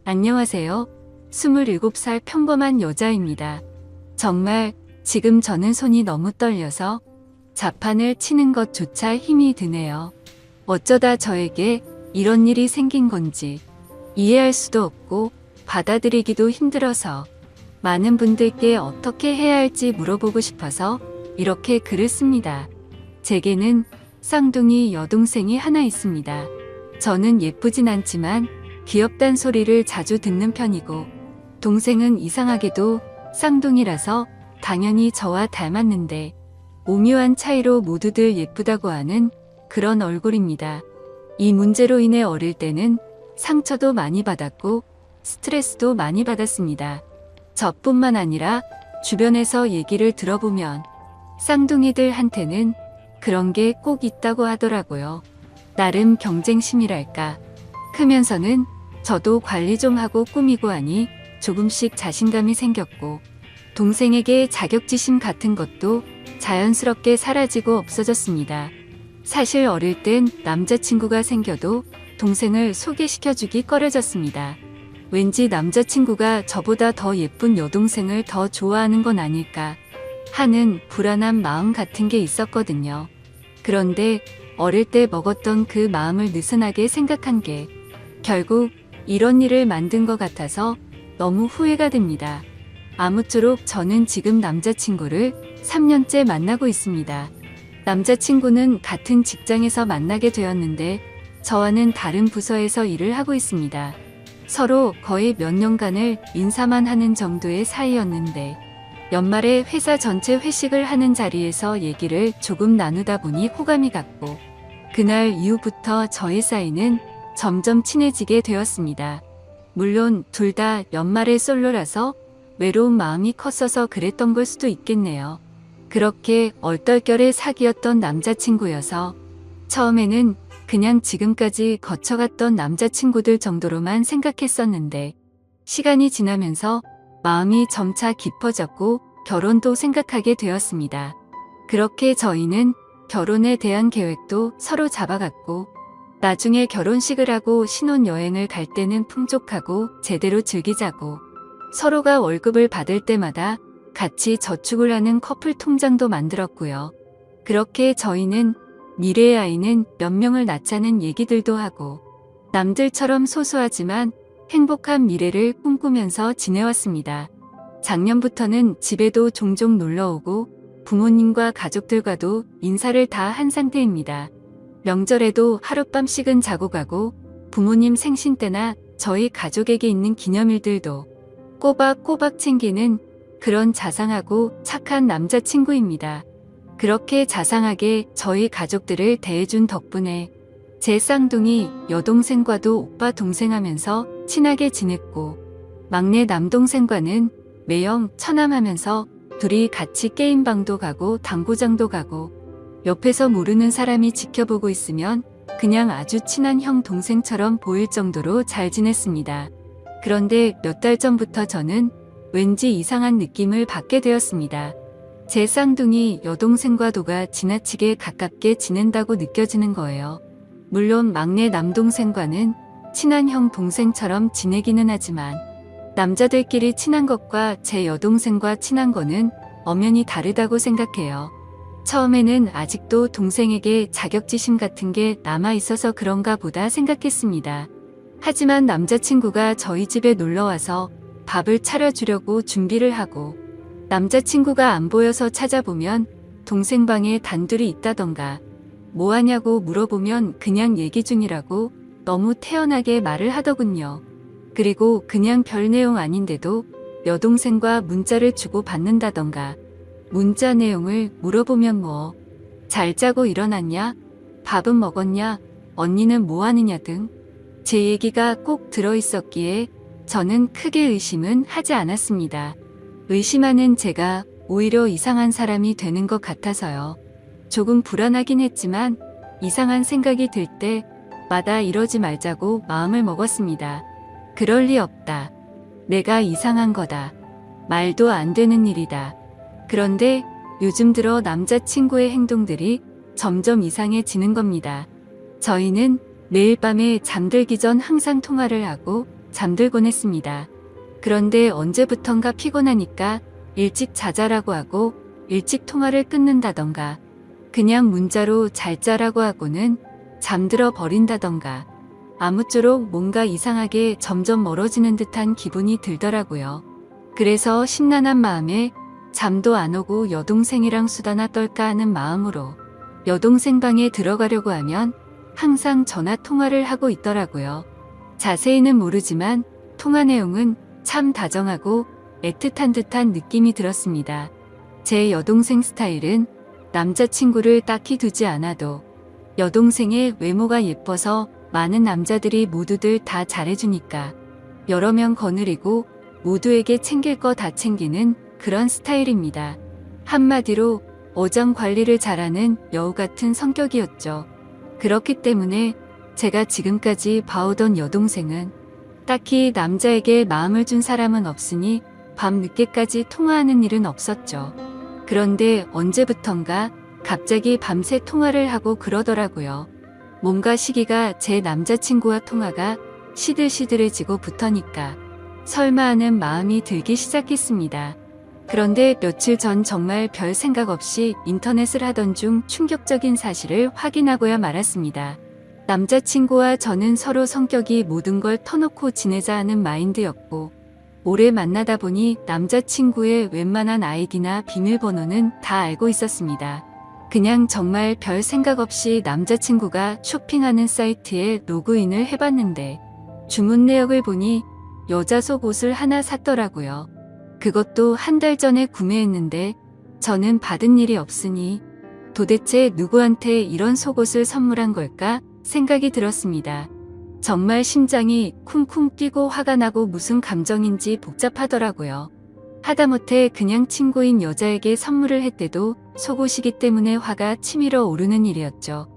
안녕하세요. 27살 평범한 여자입니다. 정말 지금 저는 손이 너무 떨려서 자판을 치는 것조차 힘이 드네요. 어쩌다 저에게 이런 일이 생긴 건지 이해할 수도 없고 받아들이기도 힘들어서 많은 분들께 어떻게 해야 할지 물어보고 싶어서 이렇게 글을 씁니다. 제게는 쌍둥이 여동생이 하나 있습니다. 저는 예쁘진 않지만 귀엽단 소리를 자주 듣는 편이고 동생은 이상하게도 쌍둥이라서 당연히 저와 닮았는데 오묘한 차이로 모두들 예쁘다고 하는 그런 얼굴입니다. 이 문제로 인해 어릴 때는 상처도 많이 받았고 스트레스도 많이 받았습니다. 저뿐만 아니라 주변에서 얘기를 들어보면 쌍둥이들한테는 그런 게 꼭 있다고 하더라고요. 나름 경쟁심이랄까. 크면서는 저도 관리 좀 하고 꾸미고 하니 조금씩 자신감이 생겼고 동생에게 자격지심 같은 것도 자연스럽게 사라지고 없어졌습니다. 사실 어릴 땐 남자친구가 생겨도 동생을 소개시켜주기 꺼려졌습니다. 왠지 남자친구가 저보다 더 예쁜 여동생을 더 좋아하는 건 아닐까 하는 불안한 마음 같은 게 있었거든요. 그런데 어릴 때 먹었던 그 마음을 느슨하게 생각한 게 결국 이런 일을 만든 것 같아서 너무 후회가 됩니다. 아무쪼록 저는 지금 남자친구를 3년째 만나고 있습니다. 남자친구는 같은 직장에서 만나게 되었는데 저와는 다른 부서에서 일을 하고 있습니다. 서로 거의 몇 년간을 인사만 하는 정도의 사이였는데 연말에 회사 전체 회식을 하는 자리에서 얘기를 조금 나누다 보니 호감이 갔고 그날 이후부터 저의 사이는 점점 친해지게 되었습니다. 물론 둘 다 연말에 솔로라서 외로운 마음이 컸어서 그랬던 걸 수도 있겠네요. 그렇게 얼떨결에 사귀었던 남자친구여서 처음에는 그냥 지금까지 거쳐갔던 남자친구들 정도로만 생각했었는데 시간이 지나면서 마음이 점차 깊어졌고 결혼도 생각하게 되었습니다. 그렇게 저희는 결혼에 대한 계획도 서로 잡아갔고 나중에 결혼식을 하고 신혼여행을 갈 때는 풍족하고 제대로 즐기자고 서로가 월급을 받을 때마다 같이 저축을 하는 커플 통장도 만들었고요. 그렇게 저희는 미래의 아이는 몇 명을 낳자는 얘기들도 하고 남들처럼 소소하지만 행복한 미래를 꿈꾸면서 지내왔습니다. 작년부터는 집에도 종종 놀러오고 부모님과 가족들과도 인사를 다 한 상태입니다. 명절에도 하룻밤씩은 자고 가고 부모님 생신 때나 저희 가족에게 있는 기념일들도 꼬박꼬박 챙기는 그런 자상하고 착한 남자친구입니다. 그렇게 자상하게 저희 가족들을 대해준 덕분에 제 쌍둥이 여동생과도 오빠 동생 하면서 친하게 지냈고 막내 남동생과는 매형 처남하면서 둘이 같이 게임방도 가고 당구장도 가고 옆에서 모르는 사람이 지켜보고 있으면 그냥 아주 친한 형 동생처럼 보일 정도로 잘 지냈습니다. 그런데 몇 달 전부터 저는 왠지 이상한 느낌을 받게 되었습니다. 제 쌍둥이 여동생과도가 지나치게 가깝게 지낸다고 느껴지는 거예요. 물론 막내 남동생과는 친한 형 동생처럼 지내기는 하지만 남자들끼리 친한 것과 제 여동생과 친한 거는 엄연히 다르다고 생각해요. 처음에는 아직도 동생에게 자격지심 같은 게 남아있어서 그런가 보다 생각했습니다. 하지만 남자친구가 저희 집에 놀러와서 밥을 차려주려고 준비를 하고 남자친구가 안 보여서 찾아보면 동생 방에 단둘이 있다던가 뭐하냐고 물어보면 그냥 얘기 중이라고 너무 태연하게 말을 하더군요. 그리고 그냥 별 내용 아닌데도 여동생과 문자를 주고 받는다던가 문자 내용을 물어보면 뭐 잘 자고 일어났냐? 밥은 먹었냐? 언니는 뭐 하느냐 등 제 얘기가 꼭 들어있었기에 저는 크게 의심은 하지 않았습니다. 의심하는 제가 오히려 이상한 사람이 되는 것 같아서요. 조금 불안하긴 했지만 이상한 생각이 들 때마다 이러지 말자고 마음을 먹었습니다. 그럴 리 없다. 내가 이상한 거다. 말도 안 되는 일이다. 그런데 요즘 들어 남자친구의 행동들이 점점 이상해지는 겁니다. 저희는 매일 밤에 잠들기 전 항상 통화를 하고 잠들곤 했습니다. 그런데 언제부턴가 피곤하니까 일찍 자자라고 하고 일찍 통화를 끊는다던가 그냥 문자로 잘 자라고 하고는 잠들어 버린다던가 아무쪼록 뭔가 이상하게 점점 멀어지는 듯한 기분이 들더라고요. 그래서 심란한 마음에 잠도 안 오고 여동생이랑 수다나 떨까 하는 마음으로 여동생 방에 들어가려고 하면 항상 전화 통화를 하고 있더라고요. 자세히는 모르지만 통화 내용은 참 다정하고 애틋한 듯한 느낌이 들었습니다. 제 여동생 스타일은 남자친구를 딱히 두지 않아도 여동생의 외모가 예뻐서 많은 남자들이 모두들 다 잘해주니까 여러 명 거느리고 모두에게 챙길 거 다 챙기는 그런 스타일입니다. 한마디로 어장 관리를 잘하는 여우 같은 성격이었죠. 그렇기 때문에 제가 지금까지 봐오던 여동생은 딱히 남자에게 마음을 준 사람은 없으니 밤 늦게까지 통화하는 일은 없었죠. 그런데 언제부턴가 갑자기 밤새 통화를 하고 그러더라고요. 뭔가 시기가 제 남자친구와 통화가 시들시들해지고 부터니까 설마 하는 마음이 들기 시작했습니다. 그런데 며칠 전 정말 별 생각 없이 인터넷을 하던 중 충격적인 사실을 확인하고야 말았습니다. 남자친구와 저는 서로 성격이 모든 걸 터놓고 지내자 하는 마인드였고 오래 만나다 보니 남자친구의 웬만한 아이디나 비밀번호는 다 알고 있었습니다. 그냥 정말 별 생각 없이 남자친구가 쇼핑하는 사이트에 로그인을 해봤는데 주문 내역을 보니 여자 속옷을 하나 샀더라고요. 그것도 한 달 전에 구매했는데 저는 받은 일이 없으니 도대체 누구한테 이런 속옷을 선물한 걸까 생각이 들었습니다. 정말 심장이 쿵쿵 뛰고 화가 나고 무슨 감정인지 복잡하더라고요. 하다못해 그냥 친구인 여자에게 선물을 했대도 속옷이기 때문에 화가 치밀어 오르는 일이었죠.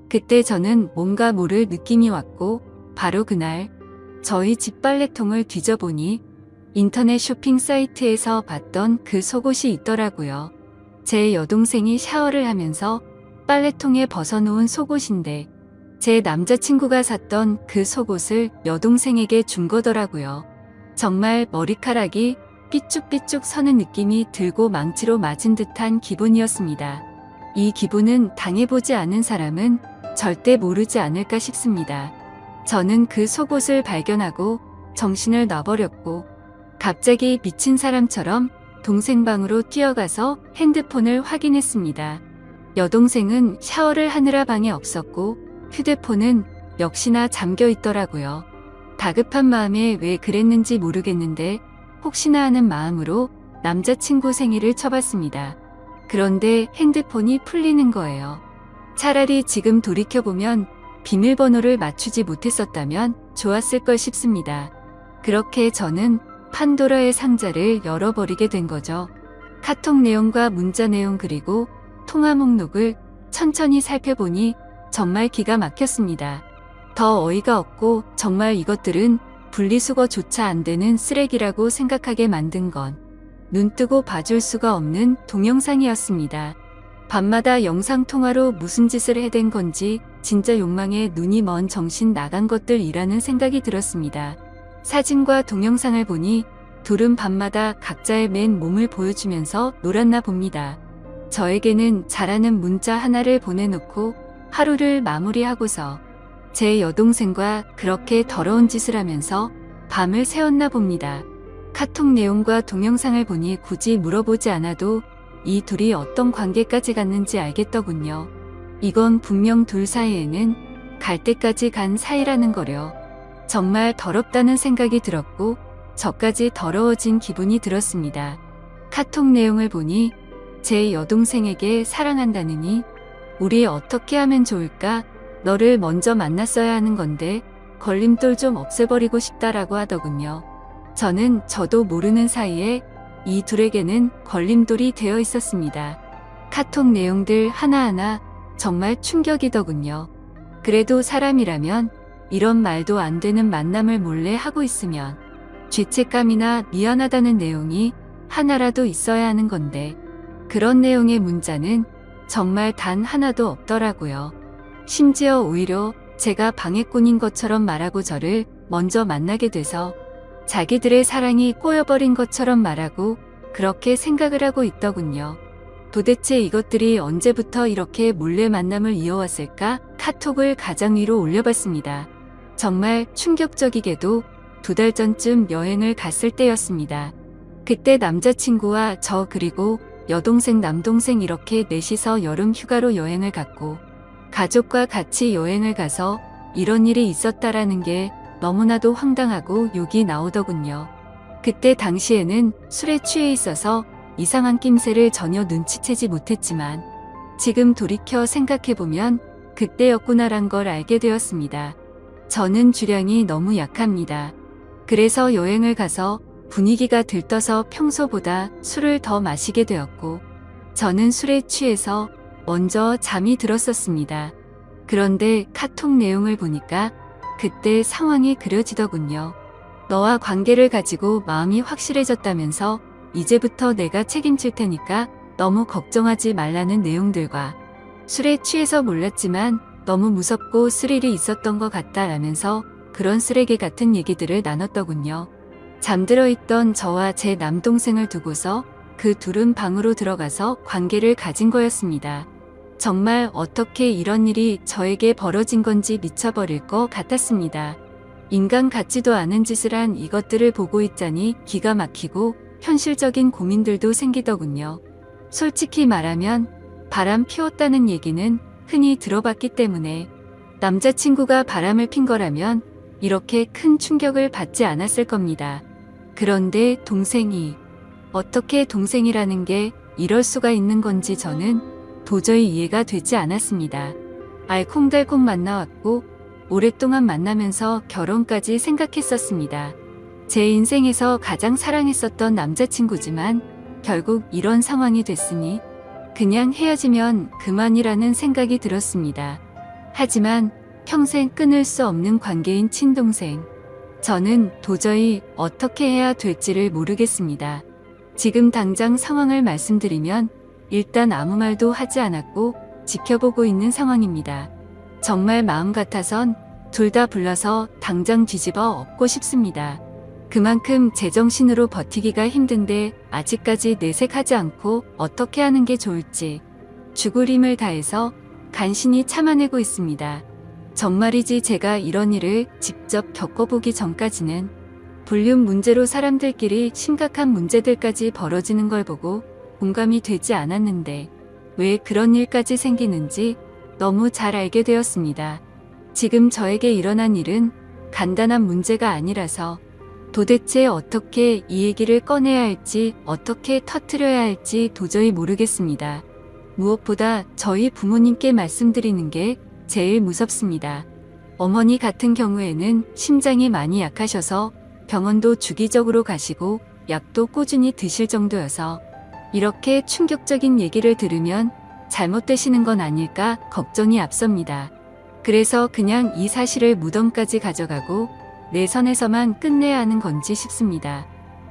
그때 저는 뭔가 모를 느낌이 왔고 바로 그날 저희 집 빨래통을 뒤져보니 인터넷 쇼핑 사이트에서 봤던 그 속옷이 있더라고요. 제 여동생이 샤워를 하면서 빨래통에 벗어놓은 속옷인데 제 남자친구가 샀던 그 속옷을 여동생에게 준 거더라고요. 정말 머리카락이 삐쭉삐쭉 서는 느낌이 들고 망치로 맞은 듯한 기분이었습니다. 이 기분은 당해보지 않은 사람은 절대 모르지 않을까 싶습니다. 저는 그 속옷을 발견하고 정신을 놔버렸고 갑자기 미친 사람처럼 동생 방으로 뛰어가서 핸드폰을 확인했습니다. 여동생은 샤워를 하느라 방에 없었고 휴대폰은 역시나 잠겨 있더라고요. 다급한 마음에 왜 그랬는지 모르겠는데 혹시나 하는 마음으로 남자친구 생일을 쳐봤습니다. 그런데 핸드폰이 풀리는 거예요. 차라리 지금 돌이켜보면 비밀번호를 맞추지 못했었다면 좋았을 걸 싶습니다. 그렇게 저는 판도라의 상자를 열어버리게 된 거죠. 카톡 내용과 문자 내용 그리고 통화 목록을 천천히 살펴보니 정말 기가 막혔습니다. 더 어이가 없고 정말 이것들은 분리수거조차 안 되는 쓰레기라고 생각하게 만든 건 눈뜨고 봐줄 수가 없는 동영상이었습니다. 밤마다 영상통화로 무슨 짓을 해댄 건지 진짜 욕망에 눈이 먼 정신 나간 것들이라는 생각이 들었습니다. 사진과 동영상을 보니 둘은 밤마다 각자의 맨 몸을 보여주면서 놀았나 봅니다. 저에게는 잘하는 문자 하나를 보내놓고 하루를 마무리하고서 제 여동생과 그렇게 더러운 짓을 하면서 밤을 새웠나 봅니다. 카톡 내용과 동영상을 보니 굳이 물어보지 않아도 이 둘이 어떤 관계까지 갔는지 알겠더군요. 이건 분명 둘 사이에는 갈 때까지 간 사이라는 거려. 정말 더럽다는 생각이 들었고 저까지 더러워진 기분이 들었습니다. 카톡 내용을 보니 제 여동생에게 사랑한다느니 우리 어떻게 하면 좋을까? 너를 먼저 만났어야 하는 건데 걸림돌 좀 없애버리고 싶다라고 하더군요. 저는 저도 모르는 사이에 이 둘에게는 걸림돌이 되어 있었습니다. 카톡 내용들 하나하나 정말 충격이더군요. 그래도 사람이라면 이런 말도 안 되는 만남을 몰래 하고 있으면 죄책감이나 미안하다는 내용이 하나라도 있어야 하는 건데 그런 내용의 문자는 정말 단 하나도 없더라고요. 심지어 오히려 제가 방해꾼인 것처럼 말하고 저를 먼저 만나게 돼서 자기들의 사랑이 꼬여버린 것처럼 말하고 그렇게 생각을 하고 있더군요. 도대체 이것들이 언제부터 이렇게 몰래 만남을 이어왔을까? 카톡을 가장 위로 올려봤습니다. 정말 충격적이게도 2달 전쯤 여행을 갔을 때였습니다. 그때 남자친구와 저 그리고 여동생 남동생 이렇게 넷이서 여름 휴가로 여행을 갔고 가족과 같이 여행을 가서 이런 일이 있었다라는 게 너무나도 황당하고 욕이 나오더군요. 그때 당시에는 술에 취해 있어서 이상한 낌새를 전혀 눈치채지 못했지만 지금 돌이켜 생각해보면 그때였구나란 걸 알게 되었습니다. 저는 주량이 너무 약합니다. 그래서 여행을 가서 분위기가 들떠서 평소보다 술을 더 마시게 되었고 저는 술에 취해서 먼저 잠이 들었었습니다. 그런데 카톡 내용을 보니까 그때 상황이 그려지더군요. 너와 관계를 가지고 마음이 확실해졌다면서 이제부터 내가 책임질 테니까 너무 걱정하지 말라는 내용들과 술에 취해서 몰랐지만 너무 무섭고 스릴이 있었던 것 같다라면서 그런 쓰레기 같은 얘기들을 나눴더군요. 잠들어 있던 저와 제 남동생을 두고서 그 둘은 방으로 들어가서 관계를 가진 거였습니다. 정말 어떻게 이런 일이 저에게 벌어진 건지 미쳐버릴 것 같았습니다. 인간 같지도 않은 짓을 한 이것들을 보고 있자니 기가 막히고 현실적인 고민들도 생기더군요. 솔직히 말하면 바람 피웠다는 얘기는 흔히 들어봤기 때문에 남자친구가 바람을 핀 거라면 이렇게 큰 충격을 받지 않았을 겁니다. 그런데 동생이 어떻게 동생이라는 게 이럴 수가 있는 건지 저는 도저히 이해가 되지 않았습니다. 알콩달콩 만나왔고 오랫동안 만나면서 결혼까지 생각했었습니다. 제 인생에서 가장 사랑했었던 남자친구지만 결국 이런 상황이 됐으니 그냥 헤어지면 그만이라는 생각이 들었습니다. 하지만 평생 끊을 수 없는 관계인 친동생. 저는 도저히 어떻게 해야 될지를 모르겠습니다. 지금 당장 상황을 말씀드리면 일단 아무 말도 하지 않았고 지켜보고 있는 상황입니다. 정말 마음 같아선 둘 다 불러서 당장 뒤집어 엎고 싶습니다. 그만큼 제정신으로 버티기가 힘든데 아직까지 내색하지 않고 어떻게 하는 게 좋을지 죽을 힘을 다해서 간신히 참아내고 있습니다. 정말이지 제가 이런 일을 직접 겪어보기 전까지는 불륜 문제로 사람들끼리 심각한 문제들까지 벌어지는 걸 보고 공감이 되지 않았는데 왜 그런 일까지 생기는지 너무 잘 알게 되었습니다. 지금 저에게 일어난 일은 간단한 문제가 아니라서 도대체 어떻게 이 얘기를 꺼내야 할지 어떻게 터뜨려야 할지 도저히 모르겠습니다. 무엇보다 저희 부모님께 말씀드리는 게 제일 무섭습니다. 어머니 같은 경우에는 심장이 많이 약하셔서 병원도 주기적으로 가시고 약도 꾸준히 드실 정도여서 이렇게 충격적인 얘기를 들으면 잘못되시는 건 아닐까 걱정이 앞섭니다. 그래서 그냥 이 사실을 무덤까지 가져가고 내 선에서만 끝내야 하는 건지 싶습니다.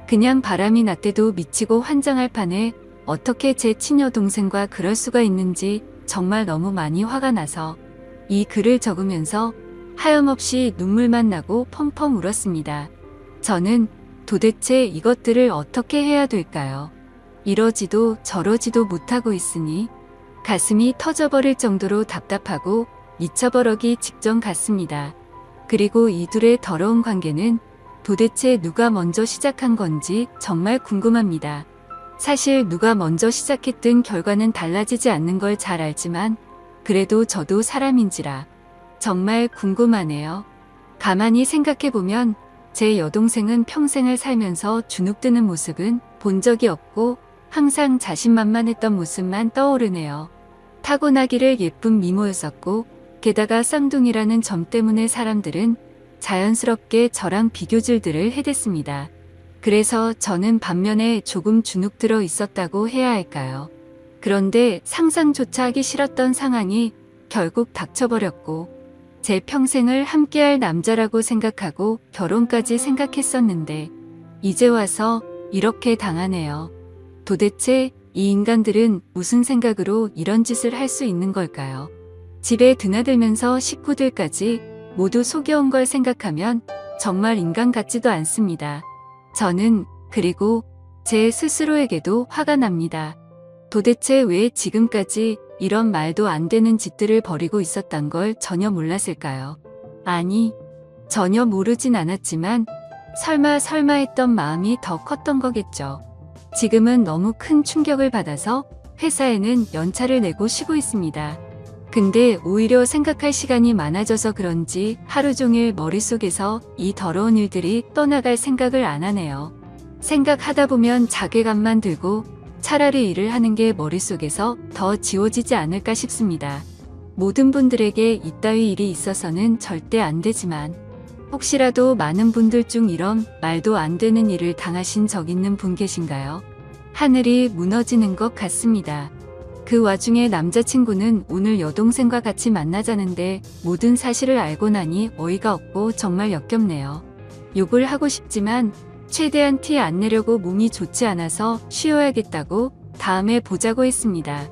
그냥 바람이 났대도 미치고 환장할 판에 어떻게 제 친여동생과 그럴 수가 있는지 정말 너무 많이 화가 나서 이 글을 적으면서 하염없이 눈물만 나고 펑펑 울었습니다. 저는 도대체 이것들을 어떻게 해야 될까요? 이러지도 저러지도 못하고 있으니 가슴이 터져버릴 정도로 답답하고 미쳐버리기 직전 같습니다. 그리고 이 둘의 더러운 관계는 도대체 누가 먼저 시작한 건지 정말 궁금합니다. 사실 누가 먼저 시작했든 결과는 달라지지 않는 걸 잘 알지만 그래도 저도 사람인지라 정말 궁금하네요. 가만히 생각해보면 제 여동생은 평생을 살면서 주눅드는 모습은 본 적이 없고 항상 자신만만했던 모습만 떠오르네요. 타고나기를 예쁜 미모였었고 게다가 쌍둥이라는 점 때문에 사람들은 자연스럽게 저랑 비교질들을 해댔습니다. 그래서 저는 반면에 조금 주눅들어 있었다고 해야 할까요? 그런데 상상조차 하기 싫었던 상황이 결국 닥쳐버렸고 제 평생을 함께할 남자라고 생각하고 결혼까지 생각했었는데 이제 와서 이렇게 당하네요. 도대체 이 인간들은 무슨 생각으로 이런 짓을 할 수 있는 걸까요? 집에 드나들면서 식구들까지 모두 속여온 걸 생각하면 정말 인간 같지도 않습니다. 저는 그리고 제 스스로에게도 화가 납니다. 도대체 왜 지금까지 이런 말도 안 되는 짓들을 벌이고 있었단 걸 전혀 몰랐을까요? 아니, 전혀 모르진 않았지만 설마 했던 마음이 더 컸던 거겠죠. 지금은 너무 큰 충격을 받아서 회사에는 연차를 내고 쉬고 있습니다. 근데 오히려 생각할 시간이 많아져서 그런지 하루 종일 머릿속에서 이 더러운 일들이 떠나갈 생각을 안 하네요. 생각하다 보면 자괴감만 들고 차라리 일을 하는 게 머릿속에서 더 지워지지 않을까 싶습니다. 모든 분들에게 이따위 일이 있어서는 절대 안 되지만 혹시라도 많은 분들 중 이런 말도 안 되는 일을 당하신 적 있는 분 계신가요? 하늘이 무너지는 것 같습니다. 그 와중에 남자친구는 오늘 여동생과 같이 만나자는데 모든 사실을 알고 나니 어이가 없고 정말 역겹네요. 욕을 하고 싶지만 최대한 티 안 내려고 몸이 좋지 않아서 쉬어야겠다고 다음에 보자고 했습니다.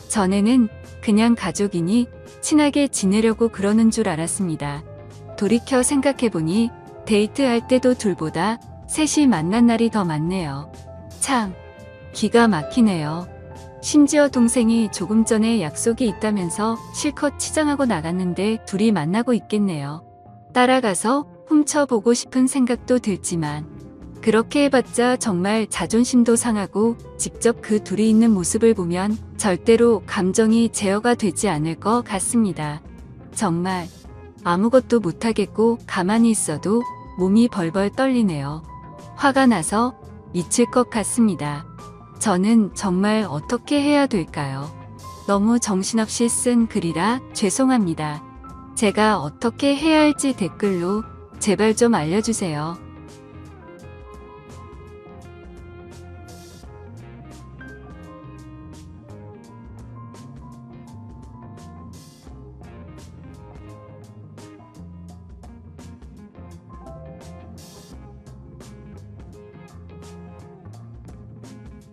전에는 그냥 가족이니 친하게 지내려고 그러는 줄 알았습니다. 돌이켜 생각해보니 데이트할 때도 둘보다 셋이 만난 날이 더 많네요. 참, 기가 막히네요. 심지어 동생이 조금 전에 약속이 있다면서 실컷 치장하고 나갔는데 둘이 만나고 있겠네요. 따라가서 훔쳐보고 싶은 생각도 들지만 그렇게 해봤자 정말 자존심도 상하고 직접 그 둘이 있는 모습을 보면 절대로 감정이 제어가 되지 않을 것 같습니다. 정말 아무것도 못하겠고 가만히 있어도 몸이 벌벌 떨리네요. 화가 나서 미칠 것 같습니다. 저는 정말 어떻게 해야 될까요? 너무 정신없이 쓴 글이라 죄송합니다. 제가 어떻게 해야 할지 댓글로 제발 좀 알려주세요.